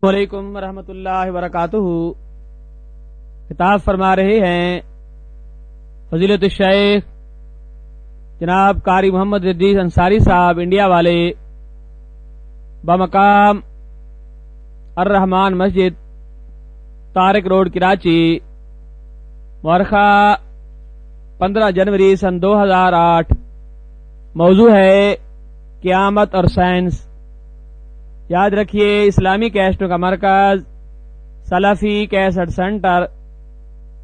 وعلیکم ورحمۃ اللہ وبرکاتہ۔ خطاب فرما رہے ہیں فضیلت الشیخ جناب قاری محمد ردیث انصاری صاحب انڈیا والے، بمقام الرحمان مسجد طارق روڈ کراچی، مورخہ 15 جنوری سن 2008۔ موضوع ہے قیامت اور سائنس۔ یاد رکھیے، اسلامی کیسٹوں کا مرکز سلفی کیسٹ سینٹر،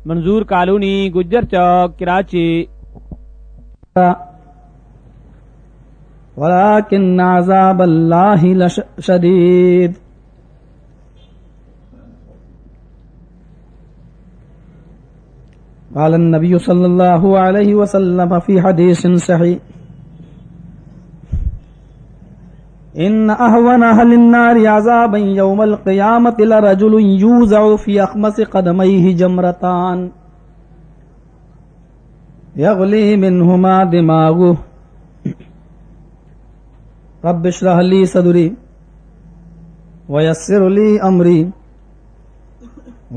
منظور کالونی، گجر چوک، کراچی۔ ولكن عذاب الله لشديد۔ قال النبي صلى الله عليه وسلم في حديث صحيح: إن أهون أهل النار عذابا يوم القيامة لرجل يوزع في أخمص قدميه جمرتان يغلي منهما دماغه رب اشرح لي صدري ويسر لي أمري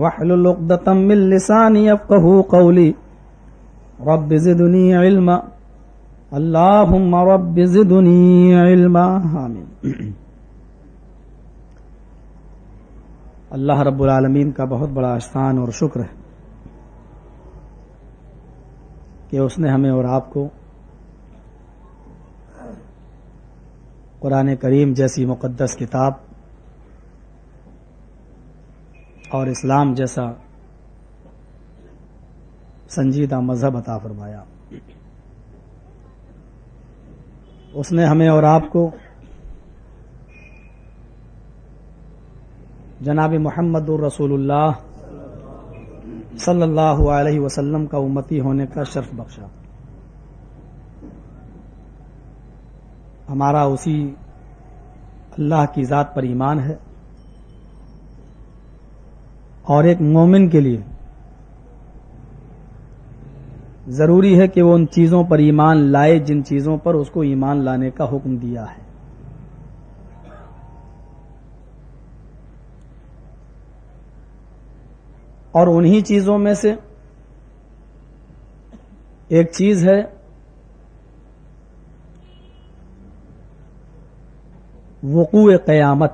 واحلل عقدة من لساني يفقهوا قولي رب زدني علما اللہم رب زدنی علما آمین۔ اللہ رب العالمین کا بہت بڑا احسان اور شکر ہے کہ اس نے ہمیں اور آپ کو قرآن کریم جیسی مقدس کتاب اور اسلام جیسا سنجیدہ مذہب عطا فرمایا۔ اس نے ہمیں اور آپ کو جناب محمد الرسول اللہ صلی اللہ علیہ وسلم کا امتی ہونے کا شرف بخشا۔ ہمارا اسی اللہ کی ذات پر ایمان ہے، اور ایک مومن کے لیے ضروری ہے کہ وہ ان چیزوں پر ایمان لائے جن چیزوں پر اس کو ایمان لانے کا حکم دیا ہے۔ اور انہی چیزوں میں سے ایک چیز ہے وقوع قیامت،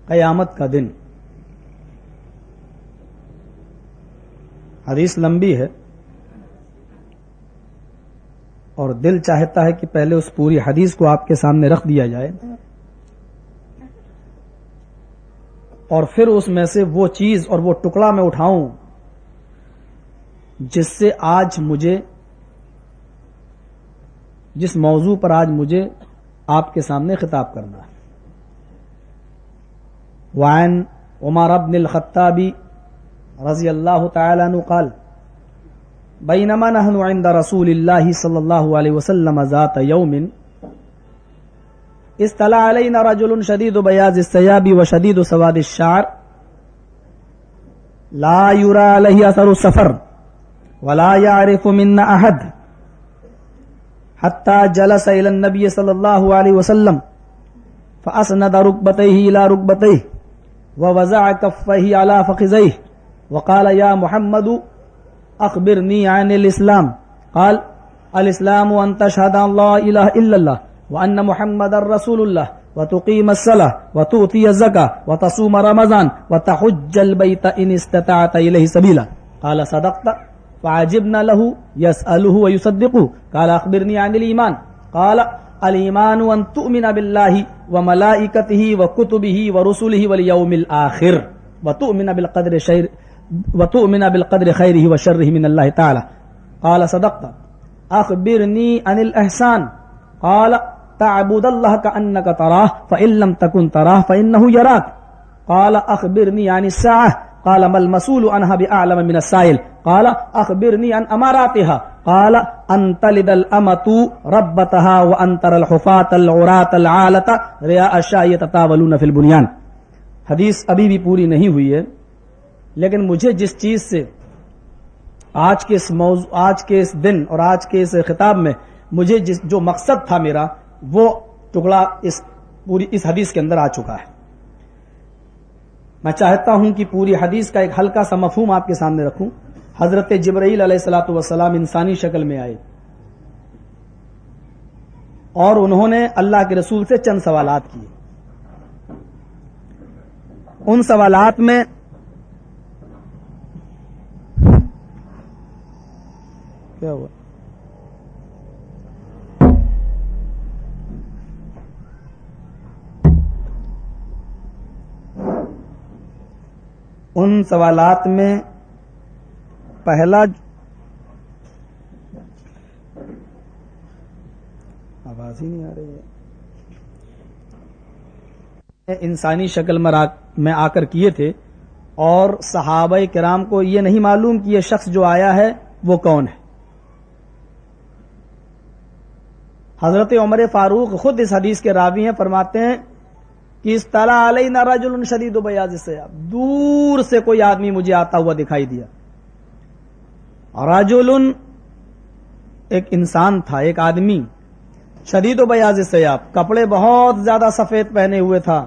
قیامت کا دن۔ حدیث لمبی ہے اور دل چاہتا ہے کہ پہلے اس پوری حدیث کو آپ کے سامنے رکھ دیا جائے، اور پھر اس میں سے وہ چیز اور وہ ٹکڑا میں اٹھاؤں جس سے آج مجھے، جس موضوع پر آج مجھے آپ کے سامنے خطاب کرنا ہے۔ وعن عمر بن الخطاب رضی اللہ تعالی عنہ قال: بینما نحن عند رسول اللہ صلی اللہ علیہ وسلم ذات یوم اطلع علینا رجل شدید بیاض الثیاب وشدید سواد الشعر لا یرى علیہ اثر السفر ولا يعرف منا احد حتى جلس الى النبي صلی اللہ علیہ وسلم فاسند ركبتيه الى ركبتيه ووضع كفيه على فخذيه وقال يا محمد أخبرني عن الإسلام. قال: الإسلام أن تشهد أن لا إله إلا الله وأن محمد رسول الله وتقيم الصلاة وتؤتي الزكاة وتصوم رمضان وتحج البيت إن استطعت إليه سبيلا. قال: صدقت. فعجبنا له يسأله ويصدقه. قال: أخبرني عن الإيمان. قال: الإيمان أن تؤمن بالله وملائكته وكتبه ورسله واليوم الآخر وتؤمن بالقدر خيره وشره من الله تعالى. قال: صدقت. أخبرني عن الإحسان. قال: تعبد الله كأنك تراه فإن لم تكن تراه فإنه يراك. قال: أخبرني عن الساعة. قال: ما المسؤول عنها بأعلم من السائل. قال: أخبرني عن أماراتها. قال: أن تلد الأمة ربتها وأن ترى الحفاة العراة العالة رياء الشاة يتطاولون في البنيان۔ حدیث ابھی بھی پوری نہیں ہوئی ہے، لیکن مجھے جس چیز سے آج کے اس دن اور آج کے اس خطاب میں مجھے جو مقصد تھا میرا، وہ ٹکڑا اس حدیث کے اندر آ چکا ہے. میں چاہتا ہوں کہ پوری حدیث کا ایک ہلکا سا مفہوم آپ کے سامنے رکھوں. حضرت جبرائیل علیہ الصلوۃ والسلام انسانی شکل میں آئے اور انہوں نے اللہ کے رسول سے چند سوالات کیے. ان سوالات میں کیا ہوا؟ ان سوالات میں پہلا آواز ہی نہیں آ رہی ہے. انسانی شکل میں آ کر کیے تھے اور صحابہ کرام کو یہ نہیں معلوم کہ یہ شخص جو آیا ہے وہ کون ہے. حضرت عمر فاروق خود اس حدیث کے راوی ہیں، فرماتے ہیں کہ اطلع علینا رجل شدید بیاض الثیاب، دور سے کوئی آدمی مجھے آتا ہوا دکھائی دیا. رجل ایک انسان تھا، ایک آدمی، شدید بیاض الثیاب، کپڑے بہت زیادہ سفید پہنے ہوئے تھا،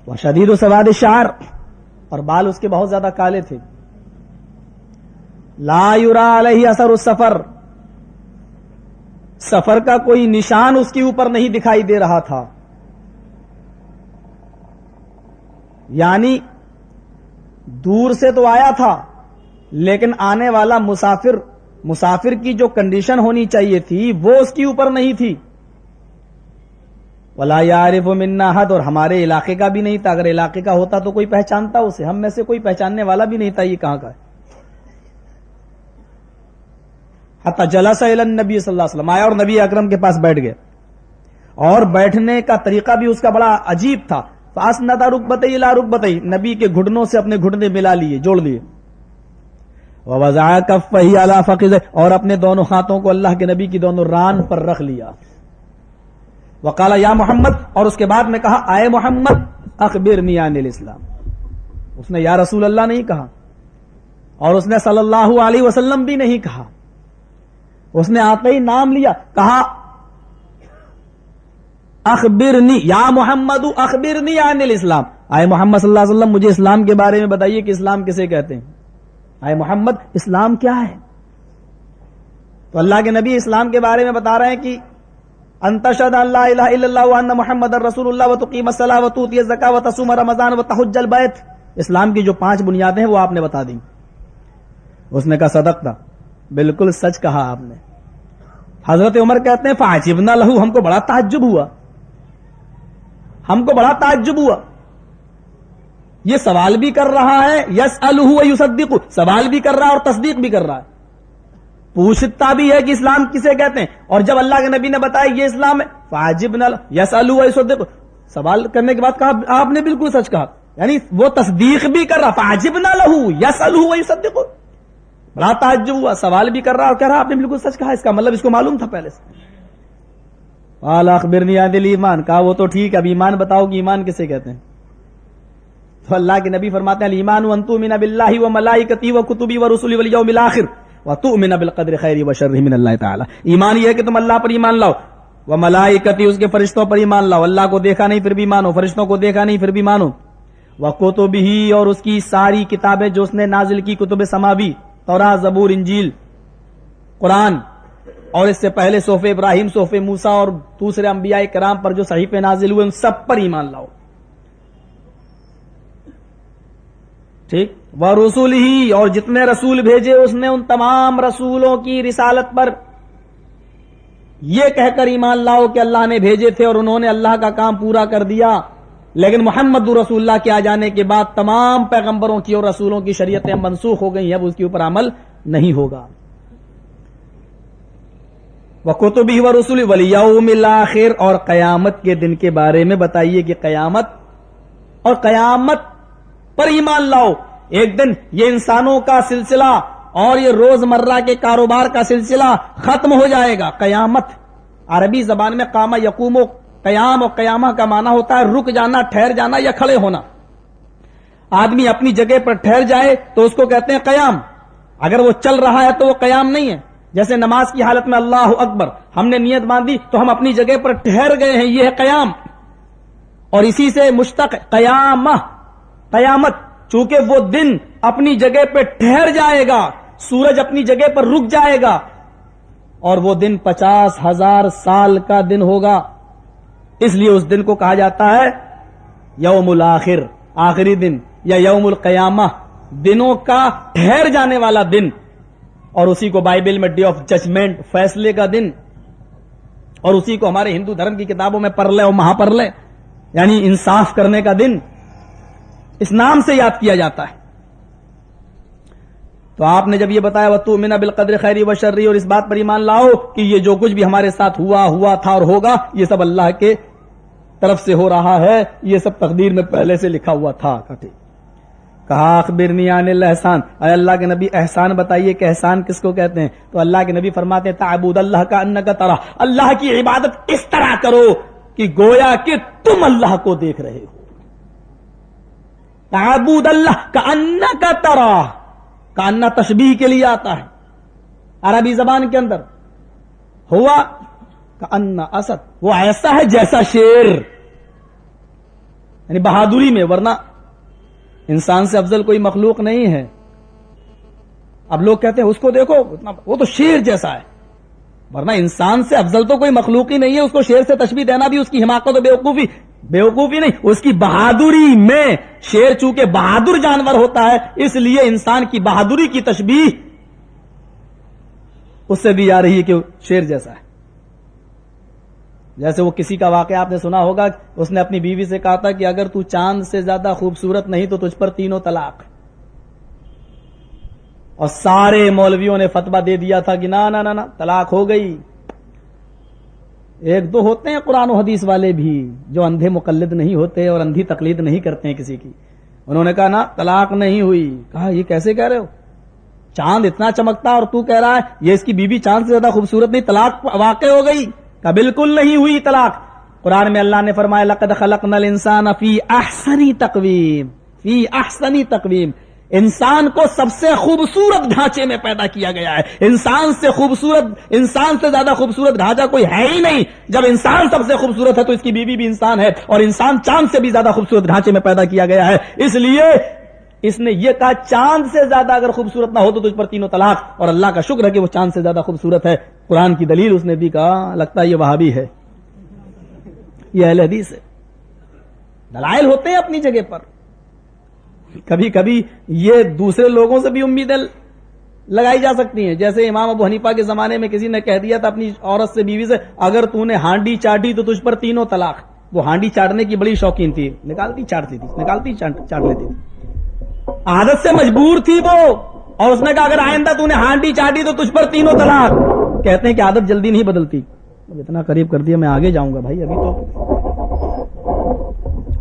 وہ شدید سواد الشعر، اور بال اس کے بہت زیادہ کالے تھے. لا یرا علیہ اثر السفر، سفر کا کوئی نشان اس کے اوپر نہیں دکھائی دے رہا تھا. یعنی دور سے تو آیا تھا لیکن آنے والا مسافر کی جو کنڈیشن ہونی چاہیے تھی وہ اس کے اوپر نہیں تھی. ولا یعرف منا احد، اور ہمارے علاقے کا بھی نہیں تھا. اگر علاقے کا ہوتا تو کوئی پہچانتا اسے، ہم میں سے کوئی پہچاننے والا بھی نہیں تھا یہ کہاں کا ہے. حتی جلس الی النبی صلی اللہ علیہ وسلم، آیا اور نبی اکرم کے پاس بیٹھ گئے، اور بیٹھنے کا طریقہ بھی اس کا بڑا عجیب تھا. فاسند رکبتیہ الی رکبتیہ، نبی کے گھٹنوں سے اپنے گھٹنے ملا لیے، جوڑ لیے. ووضع کفیہ علی فخذیہ، اور اپنے دونوں ہاتھوں کو اللہ کے نبی کی دونوں ران پر رکھ لیا. وقال یا محمد، اور اس کے بعد میں کہا آئے محمد اخبرنی عن الاسلام. اس نے یا رسول اللہ نہیں کہا، اور اس نے صلی اللہ علیہ وسلم بھی نہیں کہا. اس نے آتے ہی نام لیا، کہا اخبرنی یا محمد اخبرنی عن الاسلام. آئے محمد صلی اللہ علیہ وسلم مجھے اسلام کے بارے میں بتائیے کہ اسلام کسے کہتے ہیں. آئے محمد اسلام کیا ہے؟ تو اللہ کے نبی اسلام کے بارے میں بتا رہے ہیں کہ ان تشهد ان لا الہ الا اللہ وان محمد رسول اللہ وتقیم الصلاۃ وتؤتی الزکاۃ وتصوم رمضان وتحج البیت. اسلام کی جو 5 بنیادیں ہیں وہ آپ نے بتا دیں. اس نے کہا صدقتا، بالکل سچ کہا آپ نے. حضرت عمر کہتے ہیں فعجبنا لہ، ہم کو بڑا تعجب ہوا، ہم کو بڑا تعجب ہوا. یہ سوال بھی کر رہا ہے، یسألہ ویصدق، سوال بھی کر رہا ہے اور تصدیق بھی کر رہا ہے، پوچھتا بھی ہے کہ اسلام کسے کہتے ہیں. اور جب اللہ کے نبی نے بتایا یہ اسلام ہے، فعجبنا لہ یسألہ ویصدق، سوال کرنے کے بعد کہا آپ نے بالکل سچ کہا، یعنی وہ تصدیق بھی کر رہا. فعجبنا لہ یسألہ ویصدق، بڑا تعجب ہوا، سوال بھی کر رہا اور کہہ رہا آپ نے بالکل سچ کہا. اس کا مطلب اس کو معلوم تھا پہلے سے. قال اخبرنی عن الایمان، کہا وہ تو ٹھیک ہے، اب ایمان بتاؤ کہ ایمان کسے کہتے ہیں. تو اللہ کے نبی فرماتے ہیں الایمان ان تؤمن باللہ وملائکتہ وکتبہ ورسلہ والیوم الآخر وتؤمن بالقدر خیرہ وشرہ من اللہ تعالی. ایمان یہ ہے کہ تم اللہ پر ایمان لاؤ، وملائکتہ اس کے فرشتوں پر ایمان لاؤ، اللہ کو دیکھا نہیں پھر بھی مانو، فرشتوں کو دیکھا نہیں پھر بھی مانو، وکتبہ اور اس کی ساری کتابیں جو اس نے نازل کی، کتب سماوی، تورات، زبور، انجیل، قرآن، اور اس سے پہلے صحف ابراہیم، صحف موسیٰ اور دوسرے انبیاء کرام پر جو صحیفے نازل ہوئے ان سب پر ایمان لاؤ. ٹھیک. وَرُسُلِهِ، اور جتنے رسول بھیجے اس نے ان تمام رسولوں کی رسالت پر یہ کہہ کر ایمان لاؤ کہ اللہ نے بھیجے تھے اور انہوں نے اللہ کا کام پورا کر دیا. لیکن محمد رسول اللہ کے آ جانے کے بعد تمام پیغمبروں کی اور رسولوں کی شریعتیں منسوخ ہو گئی ہیں، اب اس کے اوپر عمل نہیں ہوگا. وَكُتُبِهِ وَرُسُلِهِ وَالْيَوْمِ الْآخِرِ، اور قیامت کے دن کے بارے میں بتائیے کہ قیامت اور قیامت پر ایمان لاؤ. ایک دن یہ انسانوں کا سلسلہ اور یہ روزمرہ کے کاروبار کا سلسلہ ختم ہو جائے گا. قیامت عربی زبان میں قامہ یقوم، قیام اور قیامہ کا معنی ہوتا ہے رک جانا، ٹھہر جانا یا کھڑے ہونا. آدمی اپنی جگہ پر ٹھہر جائے تو اس کو کہتے ہیں قیام. اگر وہ چل رہا ہے تو وہ قیام نہیں ہے. جیسے نماز کی حالت میں اللہ اکبر ہم نے نیت باندھی تو ہم اپنی جگہ پر ٹھہر گئے ہیں، یہ ہے قیام، اور اسی سے مشتق قیامت، چونکہ وہ دن اپنی جگہ پہ ٹھہر جائے گا، سورج اپنی جگہ پر رک جائے گا، اور وہ دن 50,000 سال کا دن ہوگا، اس لیے اس دن کو کہا جاتا ہے یوم الاخر، آخری دن، یا یوم القیامہ، دنوں کا ٹھہر جانے والا دن، اور اسی کو بائبل میں ڈے آف ججمنٹ، فیصلے کا دن، اور اسی کو ہمارے ہندو دھرم کی کتابوں میں پرلے اور مہا پرلے، یعنی انصاف کرنے کا دن، اس نام سے یاد کیا جاتا ہے۔ تو آپ نے جب یہ بتایا وَتُؤْمِنَ بِالْقَدْرِ خَيْرِهِ وَشَرِّهِ، اور اس بات پر ایمان لاؤ کہ یہ جو کچھ بھی ہمارے ساتھ ہوا تھا اور ہوگا، یہ سب اللہ کے طرف سے ہو رہا ہے، یہ سب تقدیر میں پہلے سے لکھا ہوا تھا۔ کہا اخبرنی عن الاحسان، اے اللہ کے نبی احسان بتائیے کہ احسان کس کو کہتے ہیں؟ تو اللہ کے نبی فرماتے ہیں تعبد اللہ کا انک ترا، اللہ کی عبادت اس طرح کرو کہ گویا کہ تم اللہ کو دیکھ رہے ہو۔ تعبد اللہ کا انک ترا، کا انا تشبیہ کے لیے آتا ہے عربی زبان کے اندر، ہوا کا انا اسد، وہ ایسا ہے جیسا شیر، یعنی بہادری میں، ورنہ انسان سے افضل کوئی مخلوق نہیں ہے۔ اب لوگ کہتے ہیں اس کو دیکھو وہ تو شیر جیسا ہے، ورنہ انسان سے افضل تو کوئی مخلوق ہی نہیں ہے، اس کو شیر سے تشبیہ دینا بھی اس کی حماقت و بیوقوفی نہیں، اس کی بہادری میں، شیر چونکہ بہادر جانور ہوتا ہے اس لیے انسان کی بہادری کی تشبیہ اس سے بھی آ رہی ہے کہ شیر جیسا ہے۔ جیسے وہ کسی کا واقعہ آپ نے سنا ہوگا، اس نے اپنی بیوی سے کہا تھا کہ اگر تو چاند سے زیادہ خوبصورت نہیں تو تجھ پر 3 طلاق، اور سارے مولویوں نے فتویٰ دے دیا تھا کہ نہ نہ نہ طلاق ہو گئی۔ ایک دو ہوتے ہیں قرآن و حدیث والے بھی جو اندھے مقلد نہیں ہوتے اور اندھی تقلید نہیں کرتے ہیں کسی کی، انہوں نے کہا نا طلاق نہیں ہوئی۔ کہا یہ کیسے کہہ رہے ہو، چاند اتنا چمکتا اور تو کہہ رہا ہے یہ اس کی بیوی چاند سے زیادہ خوبصورت نہیں، طلاق واقع ہو گئی؟ کہا بالکل نہیں ہوئی طلاق۔ قرآن میں اللہ نے فرمایا لقد خلقنا الانسان فی احسن تقویم، فی احسن تقویم، انسان کو سب سے خوبصورت ڈھانچے میں پیدا کیا گیا ہے، انسان سے زیادہ خوبصورت ڈھانچہ کوئی ہے ہی نہیں۔ جب انسان سب سے خوبصورت ہے تو اس کی بیوی بھی انسان ہے، اور انسان چاند سے بھی زیادہ خوبصورت ڈھانچے میں پیدا کیا گیا ہے، اس لیے اس نے یہ کہا چاند سے زیادہ اگر خوبصورت نہ ہو تو تجھ پر 3 طلاق، اور اللہ کا شکر ہے کہ وہ چاند سے زیادہ خوبصورت ہے۔ قرآن کی دلیل اس نے بھی کہا، لگتا ہے یہ وہابی ہے، یہ اہل حدیث ہے۔ دلائل ہوتے ہیں اپنی جگہ پر، کبھی کبھی یہ دوسرے لوگوں سے بھی امیدیں لگائی جا سکتی ہیں۔ جیسے امام ابو حنیفہ کے زمانے میں کسی نے کہہ دیا تھا اپنی عورت سے، بیوی سے، اگر تو نے ہانڈی چاٹی تو تجھ پر 3 طلاق۔ وہ ہانڈی چاٹنے کی بڑی شوقین تھی، نکالتی چاٹ لیتی تھی، عادت سے مجبور تھی وہ، اور اس نے کہا اگر آئندہ تو نے ہانڈی چاٹی تو تجھ پر 3 طلاق۔ کہتے ہیں کہ عادت جلدی نہیں بدلتی۔ اب اتنا قریب کر دیا، میں آگے جاؤں گا بھائی، ابھی تو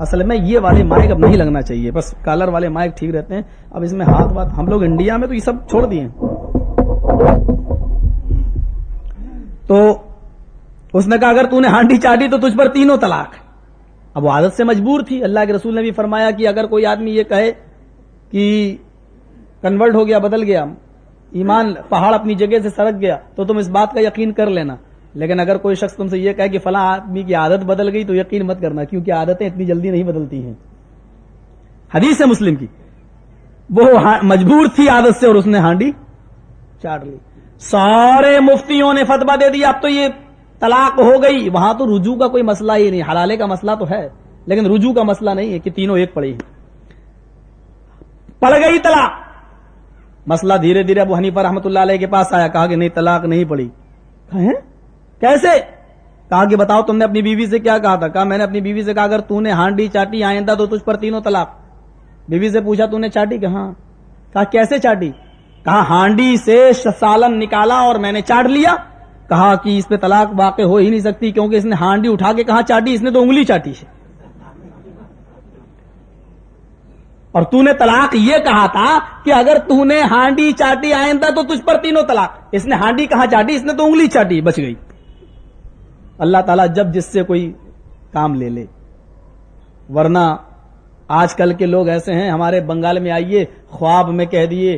اصل میں یہ والے مائک اب نہیں لگنا چاہیے، بس کالر والے مائک ٹھیک رہتے ہیں۔ اب اس میں ہاتھ بات، ہم لوگ انڈیا میں تو یہ سب چھوڑ دیے۔ تو اس نے کہا اگر تو نے ہانڈی چاٹی تو تجھ پر 3 طلاق۔ اب وہ عادت سے مجبور تھی۔ اللہ کے رسول نے بھی فرمایا کہ اگر کوئی آدمی یہ کہے کہ کنورٹ ہو گیا، بدل گیا، ایمان پہاڑ اپنی جگہ سے سرک گیا، تو تم اس بات کا یقین کر لینا، لیکن اگر کوئی شخص تم سے یہ کہے کہ فلاں آدمی کی عادت بدل گئی تو یقین مت کرنا، کیونکہ عادتیں اتنی جلدی نہیں بدلتی ہیں۔ حدیث ہے مسلم کی، وہ مجبور تھی عادت سے اور اس نے ہانڈی چاٹ لی۔ سارے مفتیوں نے فتویٰ دے دیا اب تو یہ طلاق ہو گئی۔ وہاں تو رجوع کا کوئی مسئلہ ہی نہیں، حلالے کا مسئلہ تو ہے لیکن رجوع کا مسئلہ نہیں ہے کہ تینوں ایک پڑی پڑ گئی طلاق۔ مسئلہ دھیرے دھیرے ابو حنیفہ رحمۃ اللہ علیہ کے پاس آیا، کہا کہ نہیں طلاق نہیں پڑی۔ کیسے؟ کہا کہ بتاؤ تم نے اپنی بیوی سے کیا کہا تھا؟ کہا میں نے اپنی بیوی سے کہا اگر تو نے ہانڈی چاٹی آئندہ تو تجھ پر 3 طلاق۔ بیوی سے پوچھا تو نے چاٹی؟ کہ ہاں۔ کہا کیسے چاٹی؟ کہا ہانڈی سے سالن نکالا اور میں نے چاٹ لیا۔ کہا کہ اس پہ طلاق واقع ہو ہی نہیں سکتی کیونکہ اس نے ہانڈی اٹھا کے کہاں چاٹی، اس نے تو انگلی چاٹی ہے، اور تو نے طلاق یہ کہا تھا کہ اگر تو نے ہانڈی چاٹی آئندہ تو تجھ پر 3 طلاق۔ اس نے ہانڈی کہاں چاٹی، اس نے تو انگلی چاٹی، بچ گئی۔ اللہ تعالیٰ جب جس سے کوئی کام لے لے، ورنہ آج کل کے لوگ ایسے ہیں، ہمارے بنگال میں آئیے، خواب میں کہہ دیے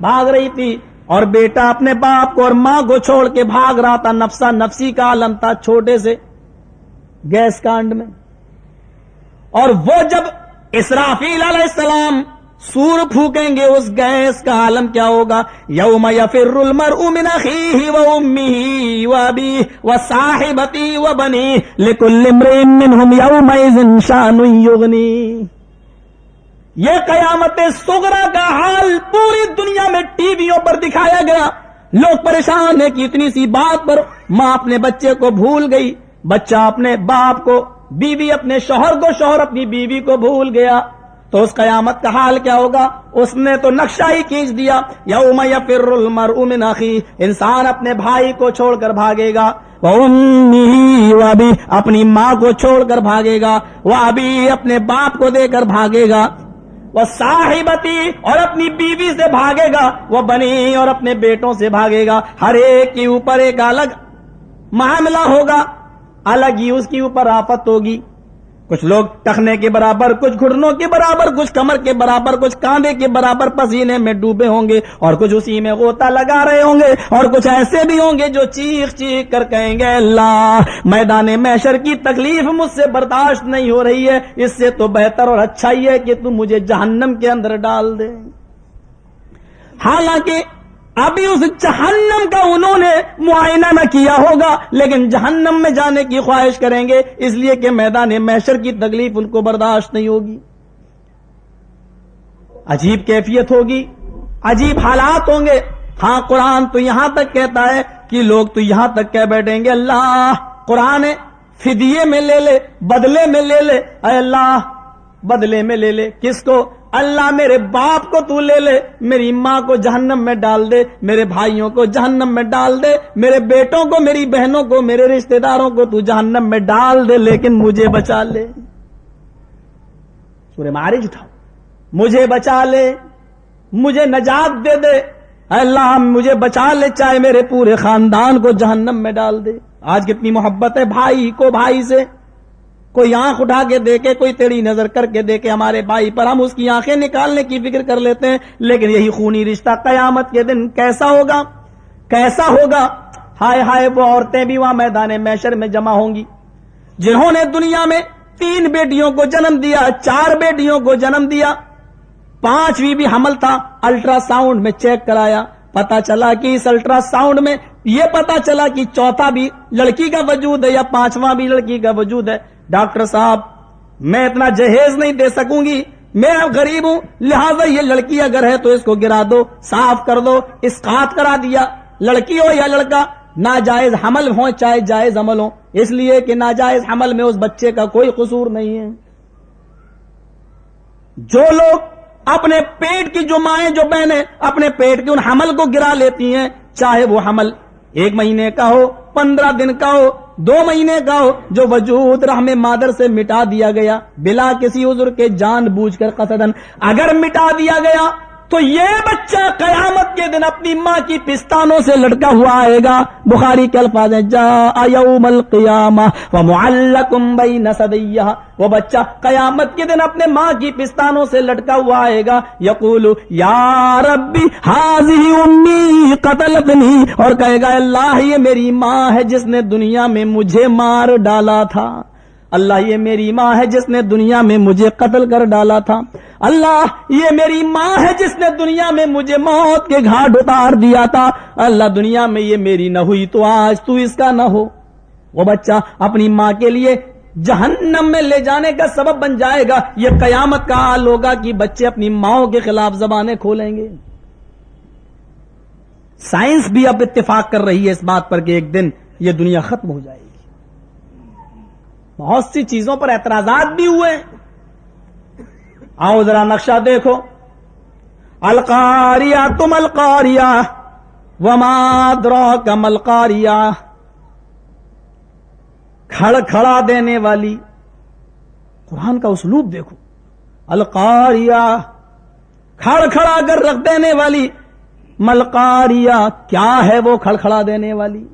بھاگ رہی تھی اور بیٹا اپنے باپ کو اور ماں کو چھوڑ کے بھاگ رہا تھا. نفسا نفسی کا عالم تھا چھوٹے سے گیس کانڈ میں. اور وہ جب اسرافیل علیہ السلام سور پھونکیں گے اس گیس کا عالم کیا ہوگا؟ یوم یفر المرء من اخیہ وامہ وابیہ وصاحبتہ وبنیہ لکل امرئ منہم یومئذ شأن یغنیہ. یہ قیامت صغریٰ کا حال پوری دنیا میں ٹی ویوں پر دکھایا گیا. لوگ پریشان ہیں کہ اتنی سی بات پر ماں اپنے بچے کو بھول گئی، بچہ اپنے باپ کو، بیوی اپنے شوہر کو، شوہر اپنی بیوی کو بھول گیا. تو اس قیامت کا حال کیا ہوگا؟ اس نے تو نقشہ ہی کھینچ دیا. یوم یفر المرء من اخیہ، انسان اپنے بھائی کو چھوڑ کر بھاگے گا. وَأُمِّهِ وَأَبِيهِ، اپنی ماں کو چھوڑ کر بھاگے گا. وَأَبِيهِ، اپنے باپ کو دے کر بھاگے گا. وَصَاحِبَتِهِ، اور اپنی بیوی سے بھاگے گا. وَبَنِيهِ، اور اپنے بیٹوں سے بھاگے گا. ہر ایک کے اوپر ایک الگ معاملہ ہوگا، الگ ہی اس کے اوپر آفت ہوگی. کچھ لوگ ٹخنے کے برابر، کچھ گھٹنوں کے برابر، کچھ کمر کے برابر، کچھ کاندھے کے برابر پسینے میں ڈوبے ہوں گے اور کچھ اسی میں غوطہ لگا رہے ہوں گے. اور کچھ ایسے بھی ہوں گے جو چیخ چیخ کر کہیں گے اللہ میدان محشر کی تکلیف مجھ سے برداشت نہیں ہو رہی ہے، اس سے تو بہتر اور اچھا ہی ہے کہ تم مجھے جہنم کے اندر ڈال دے. حالانکہ ابھی اس جہنم کا انہوں نے معائنہ نہ کیا ہوگا، لیکن جہنم میں جانے کی خواہش کریں گے اس لیے کہ میدان محشر کی تکلیف ان کو برداشت نہیں ہوگی. عجیب کیفیت ہوگی، عجیب حالات ہوں گے. ہاں قرآن تو یہاں تک کہتا ہے کہ لوگ تو یہاں تک کہہ بیٹھیں گے اللہ قرآن فدیے میں لے لے، بدلے میں لے لے. اے اللہ بدلے میں لے لے کس کو؟ اللہ میرے باپ کو تو لے لے، میری ماں کو جہنم میں ڈال دے، میرے بھائیوں کو جہنم میں ڈال دے، میرے بیٹوں کو، میری بہنوں کو، میرے رشتہ داروں کو تو جہنم میں ڈال دے، لیکن مجھے بچا لے. سورہ معارج اٹھاؤ، مجھے بچا لے، مجھے نجات دے دے. اللہ مجھے بچا لے، چاہے میرے پورے خاندان کو جہنم میں ڈال دے. آج کتنی محبت ہے بھائی کو بھائی سے. کوئی آنکھ اٹھا کے دیکھے، کوئی تیری نظر کر کے دیکھے ہمارے بھائی پر، ہم اس کی آنکھیں نکالنے کی فکر کر لیتے ہیں. لیکن یہی خونی رشتہ قیامت کے دن کیسا ہوگا، کیسا ہوگا؟ ہائے ہائے، وہ عورتیں بھی وہاں میدان محشر میں جمع ہوں گی جنہوں نے دنیا میں 3 بیٹیوں کو جنم دیا، 4 بیٹیوں کو جنم دیا، 5ویں بھی حمل تھا. الٹرا ساؤنڈ میں چیک کرایا، پتا چلا کہ اس الٹرا ساؤنڈ میں یہ پتا چلا کہ 4تھا بھی لڑکی کا وجود ہے یا 5واں بھی لڑکی کا وجود ہے. ڈاکٹر صاحب میں اتنا جہیز نہیں دے سکوں گی، میں غریب ہوں، لہذا یہ لڑکی اگر ہے تو اس کو گرا دو، صاف کر دو. اسقاط کرا دیا، لڑکی ہو یا لڑکا، ناجائز حمل ہو چاہے جائز حمل ہو، اس لیے کہ ناجائز حمل میں اس بچے کا کوئی قصور نہیں ہے. جو لوگ اپنے پیٹ کی، جو مائیں، جو بہنیں اپنے پیٹ کے ان حمل کو گرا لیتی ہیں، چاہے وہ حمل 1 مہینے کا ہو، 15 دن کا ہو، 2 مہینے کا ہو، جو وجود رحم مادر سے مٹا دیا گیا بلا کسی عذر کے، جان بوجھ کر قصدن اگر مٹا دیا گیا، تو یہ بچہ قیامت کے دن اپنی ماں کی پستانوں سے لٹکا ہوا آئے گا. بخاری کے الفاظ ہیں جاء یوم القیامہ ومعلق بین ثدیہ، وہ بچہ قیامت کے دن اپنے ماں کی پستانوں سے لٹکا ہوا آئے گا. یقول یا ربی ہذہ امی قتلتنی، اور کہے گا اللہ یہ میری ماں ہے جس نے دنیا میں مجھے مار ڈالا تھا، اللہ یہ میری ماں ہے جس نے دنیا میں مجھے قتل کر ڈالا تھا، اللہ یہ میری ماں ہے جس نے دنیا میں مجھے موت کے گھاٹ اتار دیا تھا، اللہ دنیا میں یہ میری نہ ہوئی تو آج تو اس کا نہ ہو. وہ بچہ اپنی ماں کے لیے جہنم میں لے جانے کا سبب بن جائے گا. یہ قیامت کا حال ہوگا کہ بچے اپنی ماں کے خلاف زبانیں کھولیں گے. سائنس بھی اب اتفاق کر رہی ہے اس بات پر کہ ایک دن یہ دنیا ختم ہو جائے گی. بہت سی چیزوں پر اعتراضات بھی ہوئے. آؤ ذرا نقشہ دیکھو. القاریہ تم القاریہ وما ادراک ما القاریہ، کھڑ کھڑا دینے والی. قرآن کا اسلوب دیکھو. القاریہ کھڑ کھڑا کر رکھ دینے والی. ملقاریہ کیا ہے وہ کھڑ کھڑا دینے والی؟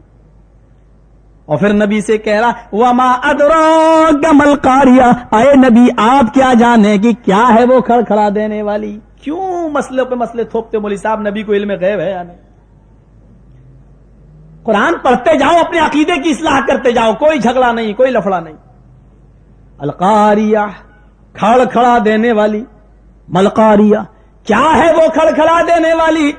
اور پھر نبی سے کہہ رہا وما ادراک ما القاریہ، اے نبی آپ کیا جانے کہ کیا ہے وہ کھڑ کھڑا دینے والی، کیوں مسئلے پہ مسئلے تھوپتے مولوی صاحب؟ نبی کو علم غیب ہے یا نہیں؟ قرآن پڑھتے جاؤ، اپنے عقیدے کی اصلاح کرتے جاؤ، کوئی جھگڑا نہیں، کوئی لفڑا نہیں. القاریہ، کھڑ کھڑا دینے والی. ملقاریہ، کیا ہے وہ کھڑ کھڑا دینے والی؟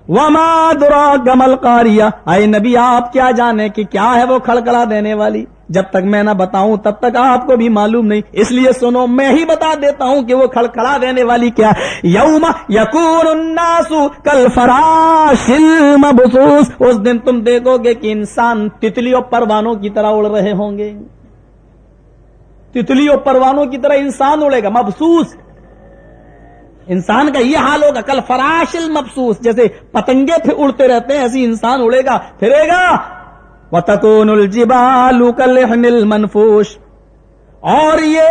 وما دراک ملقاریہ، اے نبی آپ کیا جانے کہ کیا ہے وہ کھڑ کھڑا دینے والی؟ جب تک میں نہ بتاؤں تب تک آپ کو بھی معلوم نہیں، اس لیے سنو میں ہی بتا دیتا ہوں کہ وہ کھڑ کھڑا دینے والی کیا. یوم یکون الناس کالفراش المبثوث، اس دن تم دیکھو گے کہ انسان تتلیوں پروانوں کی طرح اڑ رہے ہوں گے. تتلیوں پروانوں کی طرح انسان اڑے گا. مبثوث، انسان کا یہ حال ہوگا. کل فراش المبثوث، جیسے پتنگے پھر اڑتے رہتے ہیں ایسی انسان اڑے گا، پھرے گا. وَتَكُونُ الْجِبَالُ كَالْعِهْنِ الْمَنْفُوشِ، اور یہ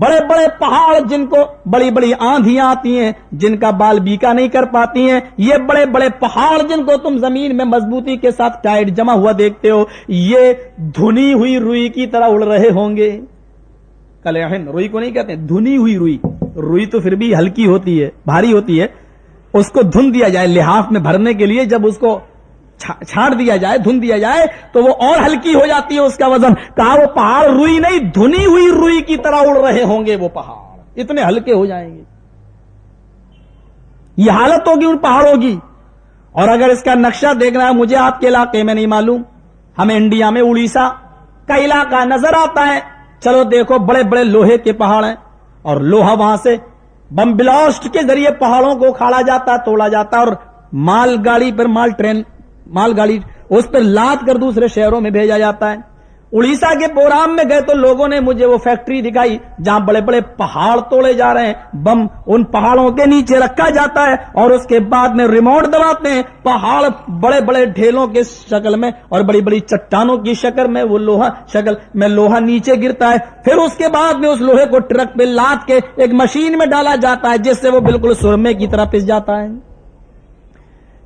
بڑے بڑے پہاڑ جن کو بڑی بڑی آندھیاں آتی ہیں، جن کا بال بیکا نہیں کر پاتی ہیں، یہ بڑے بڑے پہاڑ جن کو تم زمین میں مضبوطی کے ساتھ ٹائٹ جمع ہوا دیکھتے ہو، یہ دھنی ہوئی روئی کی طرح اڑ رہے ہوں گے. کالعہن، روئی کو نہیں کہتے، دھنی ہوئی روئی. روئی تو پھر بھی ہلکی ہوتی ہے، بھاری ہوتی ہے. اس کو دھن دیا جائے لحاف میں بھرنے کے لیے، جب اس کو چھاڑ دیا جائے، دھن دیا جائے تو وہ اور ہلکی ہو جاتی ہے اس کا وزن. کہا وہ پہاڑ روئی نہیں، دھنی ہوئی روئی کی طرح اڑ رہے ہوں گے. وہ پہاڑ اتنے ہلکے ہو جائیں گے. یہ حالت ہوگی ان پہاڑوں کی. اور اگر اس کا نقشہ دیکھنا ہے، مجھے آپ کے علاقے میں نہیں معلوم، ہمیں انڈیا میں اڑیسہ کا علاقہ نظر آتا ہے. چلو دیکھو، بڑے بڑے لوہے کے پہاڑ ہیں، اور لوہا وہاں سے بم بلاسٹ کے ذریعے پہاڑوں کو کھاڑا جاتا، توڑا جاتا، اور مال گاڑی پر مال گاڑی اس پر لاد کر دوسرے شہروں میں بھیجا جاتا ہے. اڑیسہ کے پورام میں گئے تو لوگوں نے مجھے وہ فیکٹری دکھائی جہاں بڑے بڑے پہاڑ توڑے جا رہے ہیں. بم ان پہاڑوں کے نیچے رکھا جاتا ہے، اور اس کے بعد میں ریموٹ دباتے ہیں. پہاڑ بڑے بڑے ڈھیلوں کے شکل میں اور بڑی بڑی چٹانوں کی شکل میں، وہ لوہا نیچے گرتا ہے. پھر اس کے بعد میں اس لوہے کو ٹرک پہ لاد کے ایک مشین میں ڈالا جاتا ہے، جس سے وہ بالکل سرمے کی طرح پس جاتا ہے.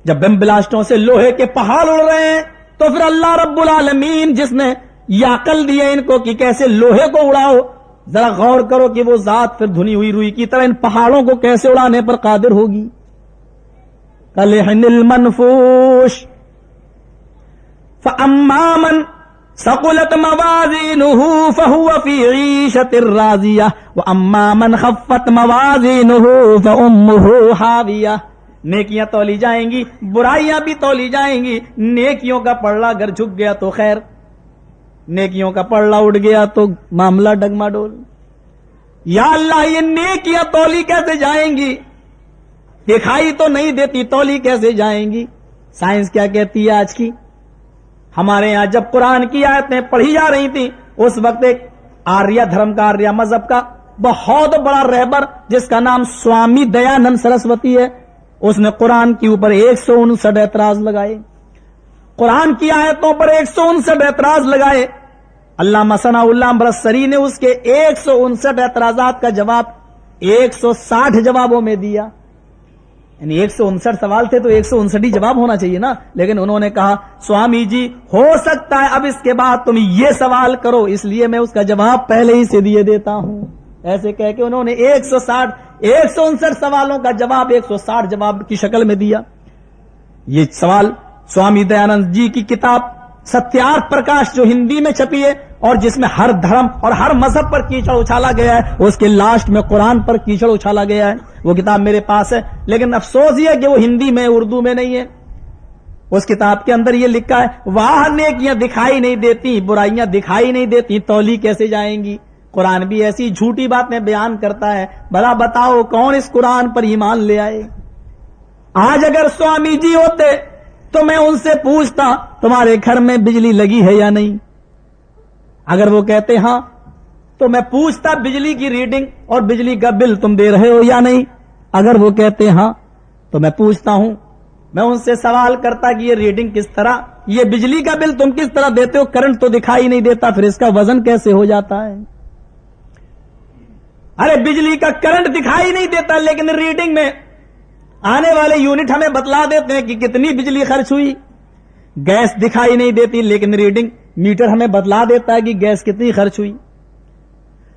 جب بم بلاسٹوں سے لوہے کے پہاڑ اڑ رہے ہیں تو پھر اللہ رب العالمین جس نے یہ عقل دی ہے ان کو کہ کیسے لوہے کو اڑاؤ، ذرا غور کرو کہ وہ ذات پھر دھنی ہوئی روئی کی طرح ان پہاڑوں کو کیسے اڑانے پر قادر ہوگی. کالعہن المنفوش فأما من ثقلت موازینہ فهو فی عیشۃ راضیہ واما من خفت موازینہ فامہ حاویہ. نیکیاں تولی جائیں گی، برائیاں بھی تولی جائیں گی. نیکیوں کا پلڑا اگر جھک گیا تو خیر، نیکیوں کا پلڑا اٹھ گیا تو معاملہ ڈگما ڈول. یا اللہ، یہ نیکیاں تولی کیسے جائیں گی؟ دکھائی تو نہیں دیتی، تولی کیسے جائیں گی؟ سائنس کیا کہتی ہے آج کی؟ ہمارے یہاں جب قرآن کی آیتیں پڑھی جا رہی تھی اس وقت ایک آریہ دھرم کا، آریہ مذہب کا بہت بڑا رہبر جس کا نام سوامی دیانند سرسوتی ہے، اس نے قرآن کے اوپر 159 اعتراض لگائے. قرآن کی آیتوں پر 159 اعتراض لگائے. علامہ ثناء اللہ برسری نے اس کے 159 اعتراضات کا جواب 160 جوابوں میں دیا. یعنی 159 سوال تھے تو 159 ہی جواب ہونا چاہیے نا. لیکن انہوں نے کہا سوامی جی ہو سکتا ہے اب اس کے بعد تم یہ سوال کرو، اس لیے میں اس کا جواب پہلے ہی سے دیے دیتا ہوں. ایسے کہہ کے انہوں نے 159 سوالوں کا جواب 160 جواب کی شکل میں دیا. یہ سوال سوامی دیانند جی کی کتاب ستیارتھ پرکاش جو ہندی میں چھپی ہے اور جس میں ہر دھرم اور ہر مذہب پر کیچڑ اچھالا گیا ہے، اس کے لاسٹ میں قرآن پر کیچڑ اچھالا گیا ہے. وہ کتاب میرے پاس ہے، لیکن افسوس یہ کہ وہ ہندی میں اردو میں نہیں ہے. اس کتاب کے اندر یہ لکھا ہے وہاں نیکیاں دکھائی نہیں دیتی، برائیاں دکھائی نہیں دیتی، تولی کیسے جائیں گی؟ قرآن بھی ایسی جھوٹی باتیں بیان کرتا ہے. بھلا بتاؤ کون اس قرآن پر ایمان لے آئے؟ آج اگر سوامی جی ہوتے تو میں ان سے پوچھتا تمہارے گھر میں بجلی لگی ہے یا نہیں. اگر وہ کہتے ہاں تو میں پوچھتا بجلی کی ریڈنگ اور بجلی کا بل تم دے رہے ہو یا نہیں. اگر وہ کہتے ہاں تو میں پوچھتا ہوں، میں ان سے سوال کرتا کہ یہ ریڈنگ کس طرح، یہ بجلی کا بل تم کس طرح دیتے ہو؟ کرنٹ تو دکھائی نہیں دیتا، پھر اس کا وزن کیسے ہو جاتا ہے؟ ارے بجلی کا کرنٹ دکھائی نہیں دیتا لیکن ریڈنگ میں آنے والے یونٹ ہمیں بتلا دیتے ہیں کہ کتنی بجلی خرچ ہوئی. گیس دکھائی نہیں دیتی لیکن ریڈنگ میٹر ہمیں بتلا دیتا ہے کہ گیس کتنی خرچ ہوئی.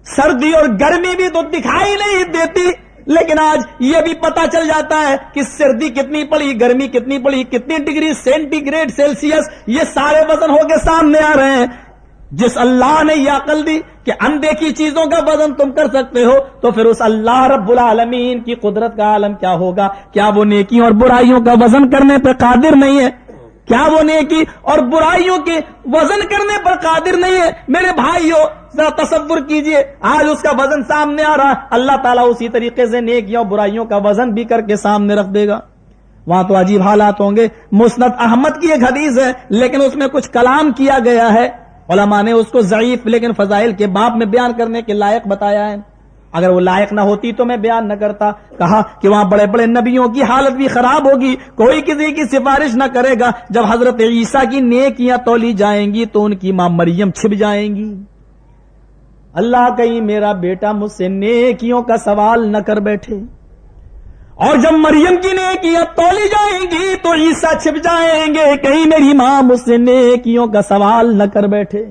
سردی اور گرمی بھی تو دکھائی نہیں دیتی لیکن آج یہ بھی پتا چل جاتا ہے کہ سردی کتنی پڑی، گرمی کتنی پڑی، کتنی ڈگری سینٹی گریڈ سیلسیس، یہ سارے وزن ہو کے سامنے آ رہے ہیں۔ جس اللہ نے یہ عقل دی کہ اندیکھی چیزوں کا وزن تم کر سکتے ہو، تو پھر اس اللہ رب العالمین کی قدرت کا عالم کیا ہوگا؟ کیا وہ نیکیوں اور برائیوں کا وزن کرنے پہ قادر نہیں ہے؟ کیا وہ نیکی اور برائیوں کے وزن کرنے پر قادر نہیں ہے؟ میرے بھائیوں ذرا تصور کیجئے، آج اس کا وزن سامنے آ رہا ہے، اللہ تعالیٰ اسی طریقے سے نیکیوں اور برائیوں کا وزن بھی کر کے سامنے رکھ دے گا۔ وہاں تو عجیب حالات ہوں گے۔ مسند احمد کی ایک حدیث ہے، لیکن اس میں کچھ کلام کیا گیا ہے، علماء نے اس کو ضعیف لیکن فضائل کے باب میں بیان کرنے کے لائق بتایا ہے۔ اگر وہ لائق نہ ہوتی تو میں بیان نہ کرتا۔ کہا کہ وہاں بڑے بڑے نبیوں کی حالت بھی خراب ہوگی، کوئی کسی کی سفارش نہ کرے گا۔ جب حضرت عیسیٰ کی نیکیاں تولی جائیں گی تو ان کی ماں مریم چھپ جائیں گی۔ اللہ کہیں میرا بیٹا مجھ سے نیکیوں کا سوال نہ کر بیٹھے، اور جب مریم کی نیکیاں تولی جائیں گی تو عیسیٰ چھپ جائیں گے، کہیں میری ماں مجھ سے نیکیوں کا سوال نہ کر بیٹھے۔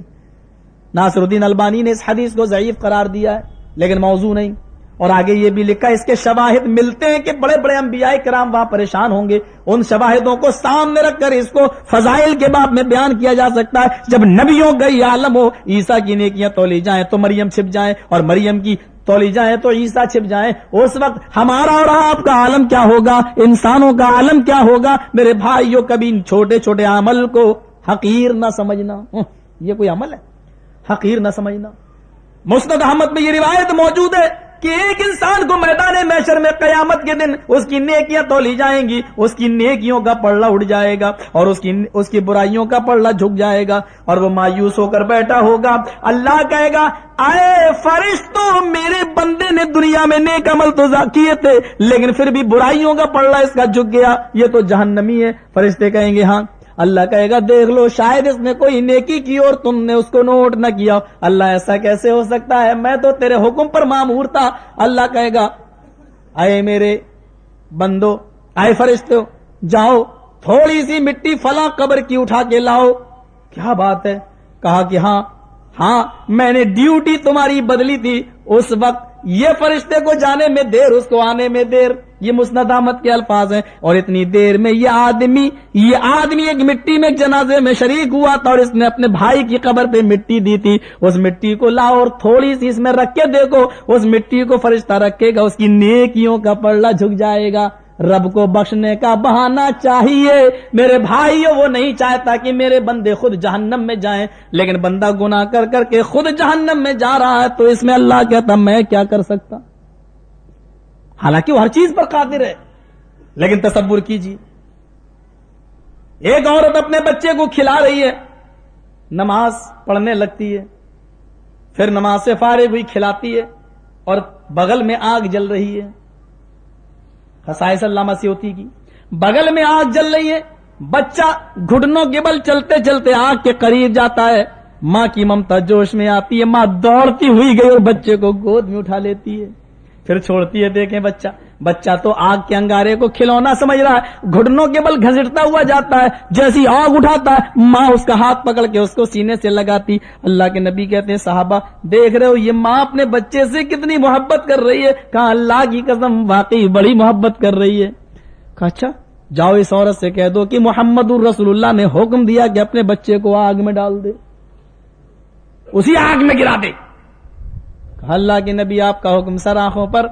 ناصر الدین البانی نے اس حدیث کو ضعیف قرار دیا ہے، لیکن موضوع نہیں، اور آگے یہ بھی لکھا اس کے شواہد ملتے ہیں کہ بڑے بڑے انبیاء کرام وہاں پریشان ہوں گے۔ ان شواہدوں کو سامنے رکھ کر اس کو فضائل کے باب میں بیان کیا جا سکتا ہے۔ جب نبیوں کا یہ عالم ہو، عیسیٰ کی نیکیاں تولی جائیں تو مریم چھپ جائیں، اور مریم کی تولی جائیں تو عیسیٰ چھپ جائیں، اس وقت ہمارا اور آپ کا عالم کیا ہوگا؟ انسانوں کا عالم کیا ہوگا؟ میرے بھائیوں، کبھی چھوٹے چھوٹے عمل کو حقیر نہ سمجھنا۔ یہ کوئی عمل ہے؟ حقیر نہ سمجھنا۔ مسند احمد میں یہ روایت موجود ہے کہ ایک انسان کو میدان محشر میں قیامت کے دن اس کی نیکیاں تولی جائیں گی، اس کی نیکیوں کا پلڑا اٹھ جائے گا اور اس کی برائیوں کا پلڑا جھک جائے گا، اور وہ مایوس ہو کر بیٹھا ہوگا۔ اللہ کہے گا، اے فرشتوں، میرے بندے نے دنیا میں نیک عمل تو کیے تھے، لیکن پھر بھی برائیوں کا پلڑا اس کا جھک گیا، یہ تو جہنمی ہے۔ فرشتے کہیں گے ہاں۔ اللہ کہے گا، دیکھ لو، شاید اس نے کوئی نیکی کی اور تم نے اس کو نوٹ نہ کیا۔ اللہ، ایسا کیسے ہو سکتا ہے؟ میں تو تیرے حکم پر مامور تھا۔ اللہ کہے گا، اے میرے بندو، اے فرشتو، جاؤ تھوڑی سی مٹی فلاں قبر کی اٹھا کے لاؤ۔ کیا بات ہے؟ کہا کہ ہاں میں نے ڈیوٹی تمہاری بدلی تھی اس وقت، یہ فرشتے کو جانے میں دیر، اس کو آنے میں دیر۔ یہ مسند احمد کے الفاظ ہیں۔ اور اتنی دیر میں یہ آدمی ایک مٹی میں ایک جنازے میں شریک ہوا تھا، اور اس نے اپنے بھائی کی قبر پہ مٹی دی تھی۔ اس مٹی کو لاؤ اور تھوڑی سی اس میں رکھ کے دیکھو، اس مٹی کو فرشتہ رکھے گا، اس کی نیکیوں کا پلڑا جھک جائے گا۔ رب کو بخشنے کا بہانہ چاہیے میرے بھائیو، وہ نہیں چاہتا کہ میرے بندے خود جہنم میں جائیں، لیکن بندہ گناہ کر کر کے خود جہنم میں جا رہا ہے، تو اس میں اللہ کہتا میں کیا کر سکتا؟ حالانکہ وہ ہر چیز پر قادر ہے۔ لیکن تصور کیجیے، ایک عورت اپنے بچے کو کھلا رہی ہے، نماز پڑھنے لگتی ہے، پھر نماز سے فارغ ہوئی کھلاتی ہے، اور بغل میں آگ جل رہی ہے۔ خصائص علامہ سیوطی کی، بغل میں آگ جل رہی ہے، بچہ گھٹنوں کے بل چلتے چلتے آگ کے قریب جاتا ہے، ماں کی ممتا جوش میں آتی ہے، ماں دوڑتی ہوئی گئی اور بچے کو گود میں اٹھا لیتی ہے، پھر چھوڑتی ہے۔ دیکھیں بچہ تو آگ کے انگارے کو کھلونا سمجھ رہا ہے، گھٹنوں کے بل گھسٹتا ہوا جاتا ہے، جیسی آگ اٹھاتا ہے ماں اس کا ہاتھ پکڑ کے اس کو سینے سے لگاتی۔ اللہ کے نبی کہتے ہیں، صحابہ دیکھ رہے ہو یہ ماں اپنے بچے سے کتنی محبت کر رہی ہے؟ کہا اللہ کی قسم واقعی بڑی محبت کر رہی ہے۔ کہا اچھا، جاؤ اس عورت سے کہہ دو کہ محمد الرسول اللہ نے حکم دیا کہ اپنے بچے کو آگ میں ڈال دے، اسی آگ میں گرا دے۔ اللہ کے نبی آپ کا حکم سر آنکھوں پر،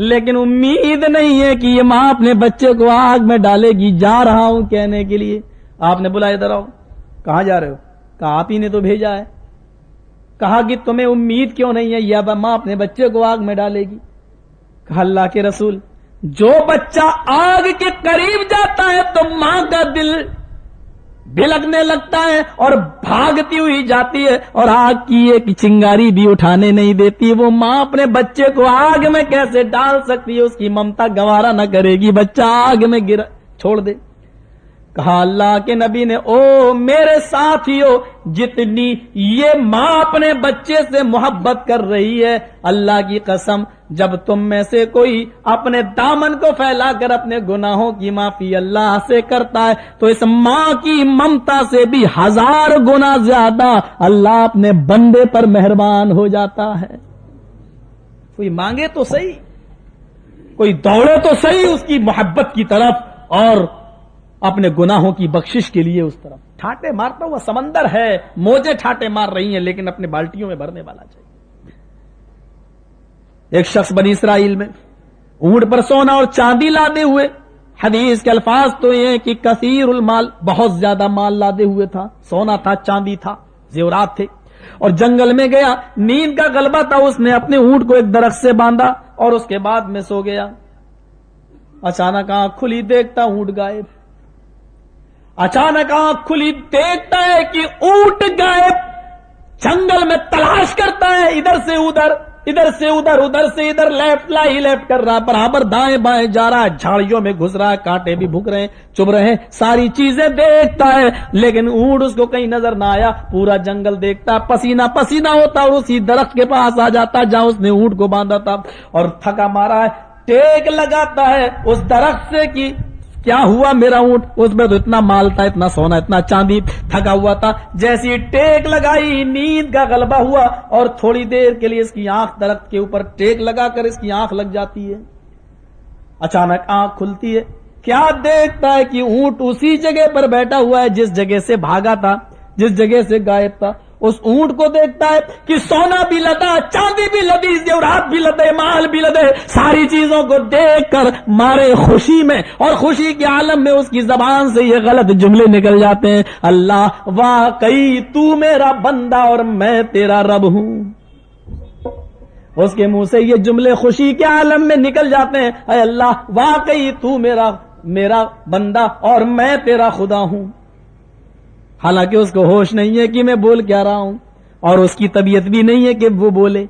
لیکن امید نہیں ہے کہ یہ ماں اپنے بچے کو آگ میں ڈالے گی۔ جا رہا ہوں کہنے کے لیے۔ آپ نے بلایا، ادھر آؤ۔ کہاں جا رہے ہو؟ کہا آپ ہی نے تو بھیجا ہے۔ کہا کہ تمہیں امید کیوں نہیں ہے یہ ماں اپنے بچے کو آگ میں ڈالے گی؟ کہا اللہ کے رسول، جو بچہ آگ کے قریب جاتا ہے تو ماں کا دل بھلکنے لگتا ہے اور بھاگتی ہوئی جاتی ہے، اور آگ کی ایک چنگاری بھی اٹھانے نہیں دیتی۔ وہ ماں اپنے بچے کو آگ میں کیسے ڈال سکتی ہے؟ اس کی ممتا گوارا نہ کرے گی بچہ آگ میں چھوڑ دے۔ کہا اللہ کے نبی نے، او میرے ساتھیو، جتنی یہ ماں اپنے بچے سے محبت کر رہی ہے، اللہ کی قسم جب تم میں سے کوئی اپنے دامن کو پھیلا کر اپنے گناہوں کی معافی اللہ سے کرتا ہے تو اس ماں کی ممتا سے بھی 1000 گنا زیادہ اللہ اپنے بندے پر مہربان ہو جاتا ہے۔ کوئی مانگے تو صحیح، کوئی دوڑے تو صحیح اس کی محبت کی طرف اور اپنے گناہوں کی بخشش کے لیے اس طرف. ٹھاٹے مارتا ہوا سمندر ہے, موجیں ٹھاٹے مار رہی ہیں, لیکن اپنے بالٹیوں میں بھرنے والا چاہیے. ایک شخص بنی اسرائیل میں اونٹ پر سونا اور چاندی لادے ہوئے, حدیث کے الفاظ تو یہ کہ کثیر المال, بہت زیادہ مال لادے ہوئے تھا, سونا تھا, چاندی تھا, زیورات تھے, اور جنگل میں گیا, نیند کا غلبہ تھا, اس نے اپنے اونٹ کو ایک درخت سے باندھا اور اس کے بعد میں سو گیا. اچانک آنکھ کھلی, دیکھتا اونٹ غائب. اچانک آنکھ کھلی, دیکھتا ہے کہ اونٹ غائب. جنگل میں تلاش کرتا ہے, ادھر سے ادھر, ادھر سے ادھر, ادھر سے ادھر, لیفٹ لائی لیفٹ کر رہا, برابر دائیں بائیں جا رہا ہے, جھاڑیوں میں گھس رہا ہے, کانٹے بھی بھوک رہے ہیں, چبھ رہے ہیں, ساری چیزیں دیکھتا ہے, لیکن اونٹ اس کو کہیں نظر نہ آیا. پورا جنگل دیکھتا, پسینہ پسینہ ہوتا اور اسی درخت کے پاس آ جاتا جہاں اس نے اونٹ کو باندھا تھا, اور تھکا مارا ہے, ٹیک لگاتا ہے اس درخت سے کہ کیا ہوا میرا اونٹ, اس میں تو اتنا مال تھا, اتنا سونا, اتنا چاندی, تھکا ہوا تھا. جیسی ٹیک لگائی, نیند کا غلبہ ہوا اور تھوڑی دیر کے لیے اس کی آنکھ درخت کے اوپر ٹیک لگا کر اس کی آنکھ لگ جاتی ہے. اچانک آنکھ کھلتی ہے, کیا دیکھتا ہے کہ اونٹ اسی جگہ پر بیٹھا ہوا ہے جس جگہ سے بھاگا تھا, جس جگہ سے غائب تھا. اس اونٹ کو دیکھتا ہے کہ سونا بھی لدا, چاندی بھی لدی, زیورات بھی لدے, مال بھی لدے, ساری چیزوں کو دیکھ کر مارے خوشی میں, اور خوشی کے عالم میں اس کی زبان سے یہ غلط جملے نکل جاتے ہیں, اللہ واقعی تو میرا بندہ اور میں تیرا رب ہوں. اس کے منہ سے یہ جملے خوشی کے عالم میں نکل جاتے ہیں, اے اللہ واقعی تو میرا بندہ اور میں تیرا خدا ہوں. حالانکہ اس کو ہوش نہیں ہے کہ میں بول کیا رہا ہوں, اور اس کی طبیعت بھی نہیں ہے کہ وہ بولے,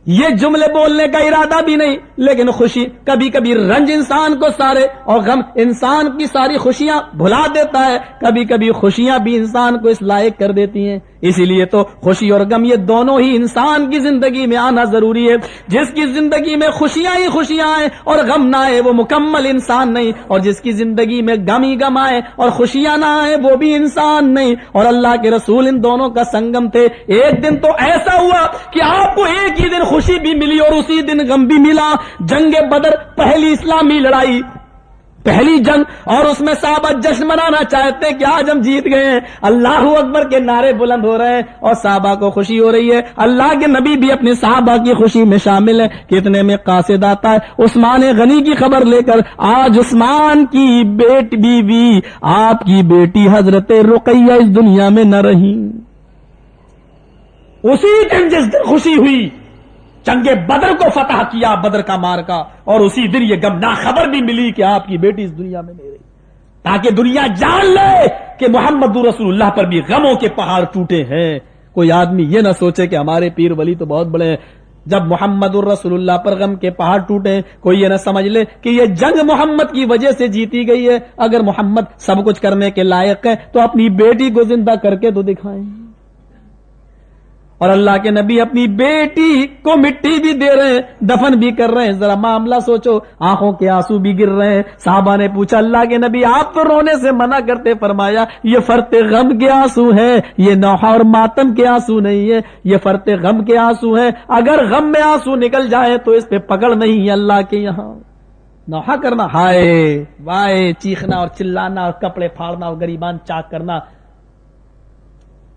یہ جملے بولنے کا ارادہ بھی نہیں, لیکن خوشی, کبھی کبھی رنج انسان کو سارے اور غم انسان کی ساری خوشیاں بھلا دیتا ہے, کبھی کبھی خوشیاں بھی انسان کو اس لائق کر دیتی ہیں. اسی لیے تو خوشی اور غم یہ دونوں ہی انسان کی زندگی میں آنا ضروری ہے. جس کی زندگی میں خوشیاں ہی خوشیاں آئیں اور غم نہ آئے وہ مکمل انسان نہیں, اور جس کی زندگی میں غم ہی غم آئے اور خوشیاں نہ آئے وہ بھی انسان نہیں. اور اللہ کے رسول ان دونوں کا سنگم تھے. ایک دن تو ایسا ہوا کہ آپ کو ایک ہی دن خوشی بھی ملی اور اسی دن غم بھی ملا. جنگ بدر, پہلی اسلامی لڑائی, پہلی جنگ, اور اس میں صحابہ جشن منانا چاہتے ہیں کہ آج ہم جیت گئے ہیں, اللہ اکبر کے نعرے بلند ہو رہے ہیں اور صحابہ کو خوشی ہو رہی ہے. اللہ کے نبی بھی اپنے صحابہ کی خوشی میں شامل ہے. کتنے میں قاصد آتا ہے عثمان غنی کی خبر لے کر, آج عثمان کی بیوی آپ کی بیٹی حضرت رقیہ اس دنیا میں نہ رہی. اسی دن جس دن خوشی ہوئی, جنگ بدر کو فتح کیا, بدر کا مارکا, اور اسی دن یہ غمناک خبر بھی ملی کہ آپ کی بیٹی اس دنیا میں نہیں رہی, تاکہ دنیا جان لے کہ محمد رسول اللہ پر بھی غموں کے پہاڑ ٹوٹے ہیں. کوئی آدمی یہ نہ سوچے کہ ہمارے پیر ولی تو بہت بڑے ہیں, جب محمد الرسول اللہ پر غم کے پہاڑ ٹوٹے, کوئی یہ نہ سمجھ لے کہ یہ جنگ محمد کی وجہ سے جیتی گئی ہے. اگر محمد سب کچھ کرنے کے لائق ہے تو اپنی بیٹی کو زندہ کر کے تو دکھائیں. اور اللہ کے نبی اپنی بیٹی کو مٹی بھی دے رہے ہیں, دفن بھی کر رہے ہیں. ذرا معاملہ سوچو, آنکھوں کے آنسو بھی گر رہے ہیں. صحابہ نے پوچھا اللہ کے نبی آپ تو رونے سے منع کرتے, فرمایا یہ فرط غم کے آنسو ہیں, یہ نوحہ اور ماتم کے آنسو نہیں ہے, یہ فرط غم کے آنسو ہیں. اگر غم میں آنسو نکل جائے تو اس پہ پکڑ نہیں ہے اللہ کے یہاں. نوحہ کرنا, ہائے وائے, چیخنا اور چلانا اور کپڑے پھاڑنا اور غریبان چاک کرنا,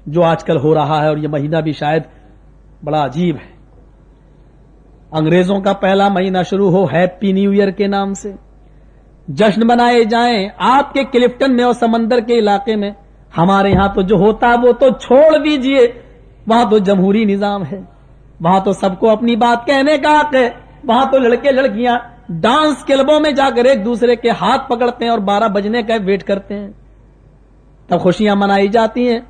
جو آج کل ہو رہا ہے, اور یہ مہینہ بھی شاید بڑا عجیب ہے. انگریزوں کا پہلا مہینہ شروع ہو ہیپی نیو ایئر کے نام سے, جشن منائے جائیں آپ کے کلفٹن میں اور سمندر کے علاقے میں. ہمارے ہاں تو جو ہوتا ہے وہ تو چھوڑ دیجئے, وہاں تو جمہوری نظام ہے, وہاں تو سب کو اپنی بات کہنے کا حق ہے. وہاں تو لڑکے لڑکیاں ڈانس کلبوں میں جا کر ایک دوسرے کے ہاتھ پکڑتے ہیں اور 12 بجنے کا ویٹ کرتے ہیں, تب خوشیاں منائی جاتی ہیں.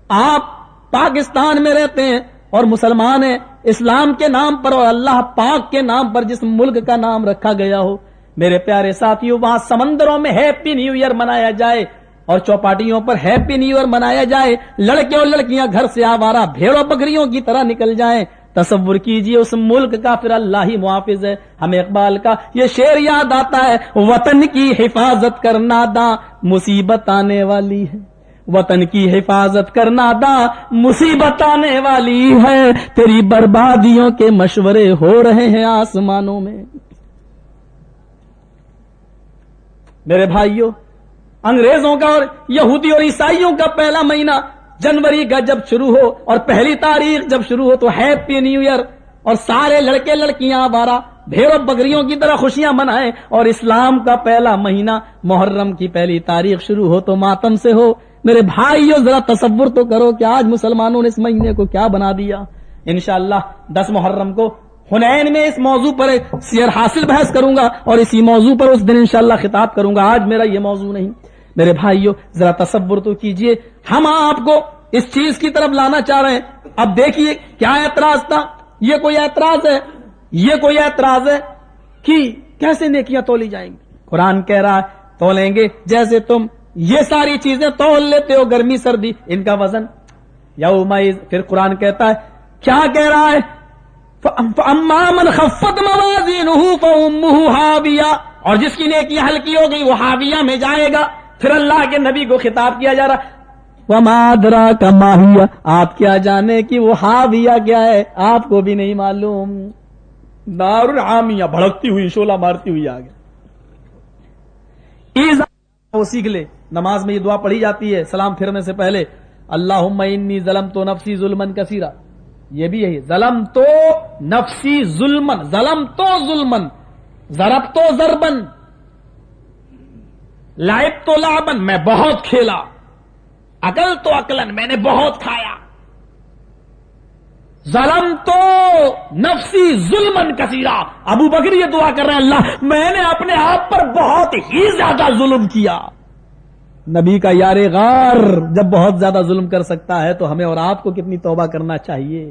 آپ پاکستان میں رہتے ہیں اور مسلمان ہیں, اسلام کے نام پر اور اللہ پاک کے نام پر جس ملک کا نام رکھا گیا ہو, میرے پیارے ساتھیوں, وہاں سمندروں میں ہیپی نیو ایئر منایا جائے اور چوپاٹیوں پر ہیپی نیو ایئر منایا جائے, لڑکے اور لڑکیاں گھر سے آوارہ بھیڑوں بکریوں کی طرح نکل جائیں. تصور کیجئے اس ملک کا پھر اللہ ہی محافظ ہے. ہمیں اقبال کا یہ شعر یاد آتا ہے, وطن کی حفاظت کرنا دا مصیبت آنے والی ہے, وطن کی حفاظت کرنا دا مصیبت آنے والی ہے, تیری بربادیوں کے مشورے ہو رہے ہیں آسمانوں میں. میرے بھائیوں، انگریزوں کا اور یہودی اور عیسائیوں کا پہلا مہینہ جنوری کا جب شروع ہو اور پہلی تاریخ جب شروع ہو تو ہیپی نیو ایئر، اور سارے لڑکے لڑکیاں آوارہ بھیڑوں بکریوں کی طرح خوشیاں منائیں، اور اسلام کا پہلا مہینہ محرم کی پہلی تاریخ شروع ہو تو ماتم سے ہو۔ میرے بھائیوں ذرا تصور تو کرو کہ آج مسلمانوں نے اس مہینے کو کیا بنا دیا۔ انشاءاللہ 10 محرم کو حنین میں اس موضوع پر ایک سیر حاصل بحث کروں گا، اور اسی موضوع پر اس دن انشاءاللہ خطاب کروں گا، آج میرا یہ موضوع نہیں۔ میرے بھائیوں ذرا تصور تو کیجئے، ہم آپ کو اس چیز کی طرف لانا چاہ رہے ہیں۔ اب دیکھیے کیا اعتراض تھا، یہ کوئی اعتراض ہے، یہ کوئی اعتراض ہے کہ کیسے نیکیاں تولی جائیں گی؟ قرآن کہہ رہا ہے تولیں گے جیسے تم یہ ساری چیزیں تول لیتے ہو، گرمی سردی، ان کا وزن یومئذ۔ پھر قرآن کہتا ہے، کیا کہہ رہا ہے؟ فَأَمَّا مَنْ خَفَّتْ مَوَازِينُهُ فَأُمُّهُ هَاوِيَةٌ، اور جس کی نیکی ہلکی ہو گئی وہ ہاویہ میں جائے گا۔ پھر اللہ کے نبی کو خطاب کیا جا رہا، وَمَا أَدْرَاكَ مَا هِيَ، آپ کیا جانے کہ وہ ہاویہ کیا ہے، آپ کو بھی نہیں معلوم۔ نار الحامیہ، بھڑکتی ہوئی، شعلہ مارتی ہوئی آگے۔ وہ سیکھ لے، نماز میں یہ دعا پڑھی جاتی ہے سلام پھرنے سے پہلے، اللہم انی ظلمت نفسی ظلما کثیرا، یہ بھی یہی، ظلمت نفسی ظلما، ظلمت ظلما، ضربت ضربا، لعبت لعبا، میں بہت کھیلا، اکلت عقلا، میں نے بہت کھایا، ظلمت نفسی ظلما کثیرا۔ ابو بکر یہ دعا کر رہے ہیں، اللہ میں نے اپنے آپ پر بہت ہی زیادہ ظلم کیا۔ نبی کا یار غار جب بہت زیادہ ظلم کر سکتا ہے تو ہمیں اور آپ کو کتنی توبہ کرنا چاہیے۔